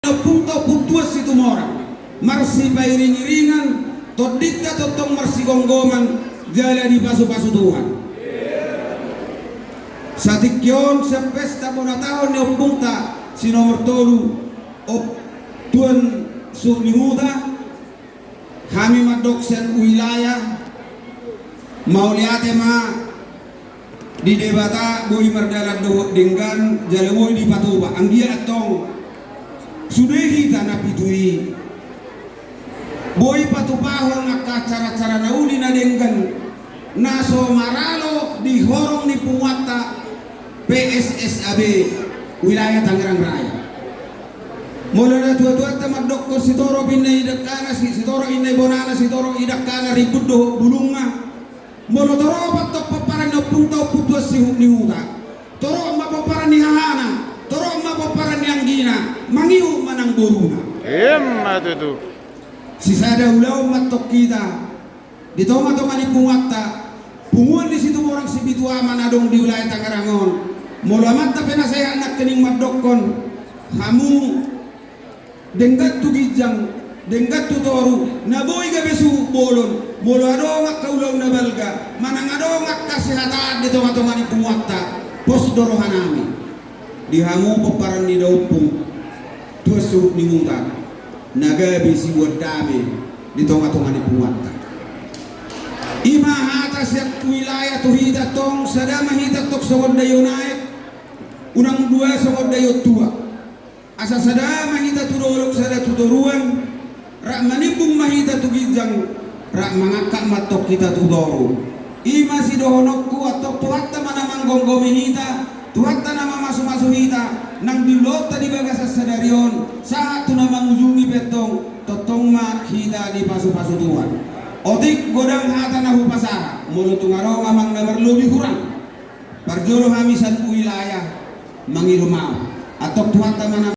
punto putuas itu orang marsi bairing-iringan todika totong marsi gonggoman jala di pasu-pasu Tuhan satikyon sa pesta muna taon ni punta si nomor tolu op tuan sunihuda kami madoksen wilayah mau liate ma di debata boy mardalan dohot dengan jalawoy di patuba ang dia atong sudehi tanah pitui boy patupahon nga cara-cara nauli na dengan naso maralo di horong ni Punguata PSSAB wilayah Tangerang Raya mula na tuwa-tuwa tamad doktor si Toro pinay idakana si Toro inay bonana si Toro idakana ribut do bulunga mula Toro patok paparan na puntaw putuas si Nihuta Toro mapaparan ni Hahana Toro mapaparan ni Anggina mangiu manang boruna itu si sada ulaw matok kita dito matongan ni Punguata punguan di situ orang si Bitua manadong di wilayah Tangerangon mula mata penasaya anak kening madokon hamu denggat tu gijang denggat tu toru naboy ga besu bolon mula ado ngak kaulaw na balga manang ado ngak kasihatan dito matongan ni Punguata pos dorohanami dihamu peparan ni daupung tuasu ni Munta naga besi wadame dito matongan ni Punguata ima atas yak wilayah tu hidatong sadama hidatok sawad dayo naik unang dua sawad dayo tua asa sadama hidatu dolok sada tutoruan rak manimbung mahita tu gijang rak mangakak matok kita tu doro ima si dohonokku atok tuhatta manamang gonggomi hita tuhatta nama masu-masu hita nang dilota di bagasa sadarion saat tu nama ujungi petong totong ma hita di pasu-pasu Tuhan otik godang hata nahu pasaha mulut tungaro ngamang namar lebih kurang parjolo hamisan wilayah mangirumau atau tuhatta mana